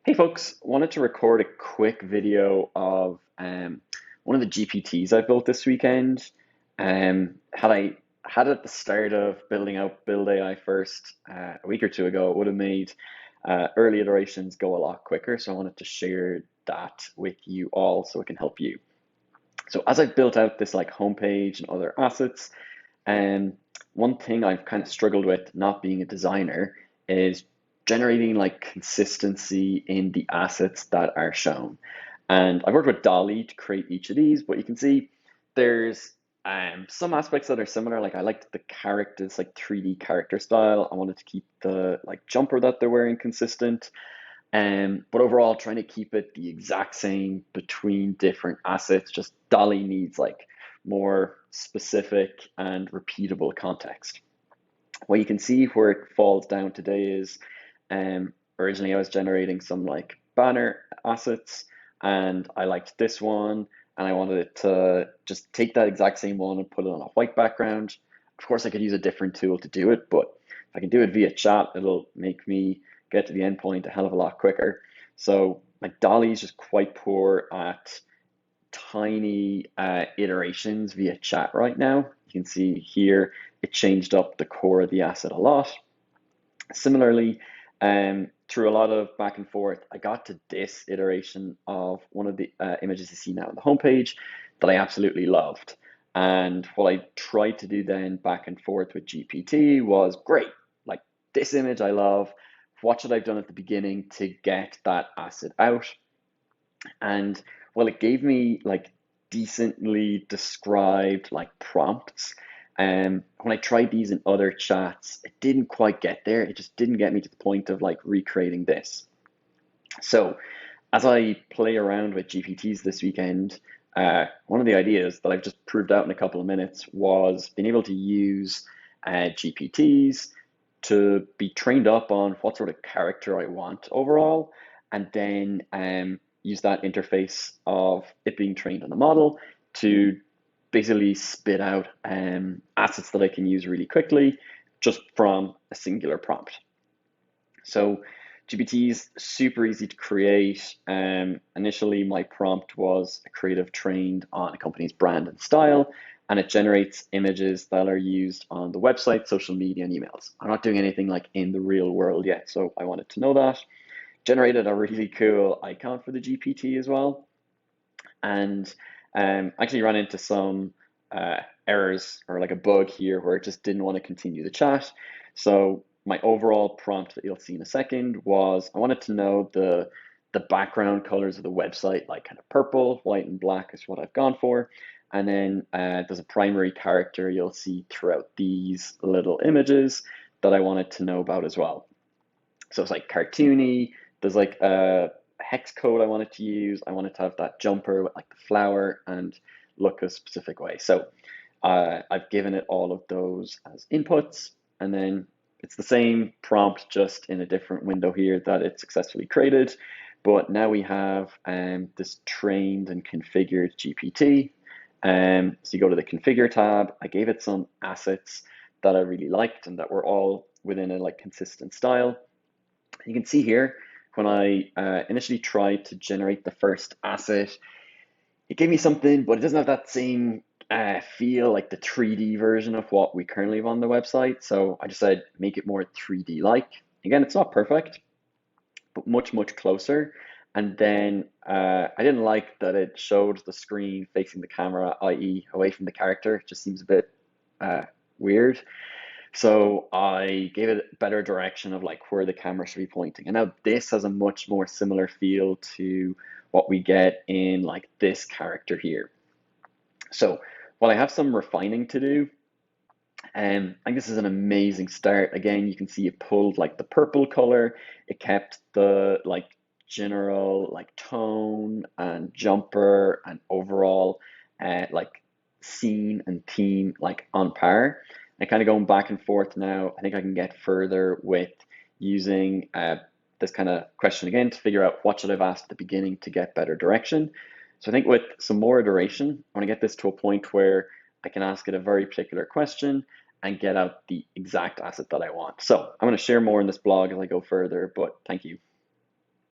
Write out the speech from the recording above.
Hey folks, wanted to record a quick video of one of the GPTs I built this weekend. Had I had it at the start of building out Build AI first a week or two ago, it would have made early iterations go a lot quicker. So I wanted to share that with you all so it can help you. So as I've built out this like homepage and other assets, um, one thing I've kind of struggled with not being a designer is generating like consistency in the assets that are shown. And I've worked with Dolly to create each of these, but you can see there's some aspects that are similar. Like I liked the characters, like 3D character style. I wanted to keep the like jumper that they're wearing consistent. But overall, trying to keep it the exact same between different assets. Just Dolly needs like more specific and repeatable context. What you can see where it falls down today is originally I was generating some like banner assets and I liked this one and I wanted it to just take that exact same one and put it on a white background. Of course, I could use a different tool to do it, but if I can do it via chat, it'll make me get to the endpoint a hell of a lot quicker. So like Dolly is just quite poor at tiny iterations via chat right now. You can see here it changed up the core of the asset a lot. Similarly, through a lot of back and forth, I got to this iteration of one of the images you see now on the homepage that I absolutely loved. And what I tried to do then back and forth with GPT was great, like this image I love. What should I have done at the beginning to get that asset out? And well, it gave me like decently described like prompts. When I tried these in other chats, it didn't quite get there. It just didn't get me to the point of like recreating this. So as I play around with GPTs this weekend, one of the ideas that I've just proved out in a couple of minutes was being able to use GPTs to be trained up on what sort of character I want overall, and then use that interface of it being trained on the model to basically spit out assets that I can use really quickly just from a singular prompt. So GPT is super easy to create. Initially, my prompt was a creative trained on a company's brand and style, and it generates images that are used on the website, social media, and emails. I'm not doing anything like in the real world yet, so I wanted to know that. Generated a really cool icon for the GPT as well, and actually ran into some errors or like a bug here where it just didn't want to continue the chat. So my overall prompt that you'll see in a second was I wanted to know the background colors of the website, like kind of purple, white, and black is what I've gone for. And then there's a primary character you'll see throughout these little images that I wanted to know about as well. So it's like cartoony. There's like a hex code I wanted to use. I wanted to have that jumper with like the flower and look a specific way. So I've given it all of those as inputs, and then it's the same prompt just in a different window here that it successfully created. But now we have this trained and configured GPT. So you go to the configure tab. I gave it some assets that I really liked and that were all within a like consistent style. You can see here when I initially tried to generate the first asset, it gave me something, but it doesn't have that same feel like the 3D version of what we currently have on the website. So I decided make it more 3D like. Again, it's not perfect, but much, much closer. And then I didn't like that it showed the screen facing the camera, i.e. away from the character. It just seems a bit weird. So I gave it better direction of like where the camera should be pointing. And now this has a much more similar feel to what we get in like this character here. So while I have some refining to do, I think this is an amazing start. Again, you can see it pulled like the purple color. It kept the like general like tone and jumper and overall like scene and theme like on par. And kind of going back and forth now, I think I can get further with using this kind of question again to figure out what should I've asked at the beginning to get better direction. So I think with some more iteration, I want to get this to a point where I can ask it a very particular question and get out the exact asset that I want. So I'm going to share more in this blog as I go further, but thank you.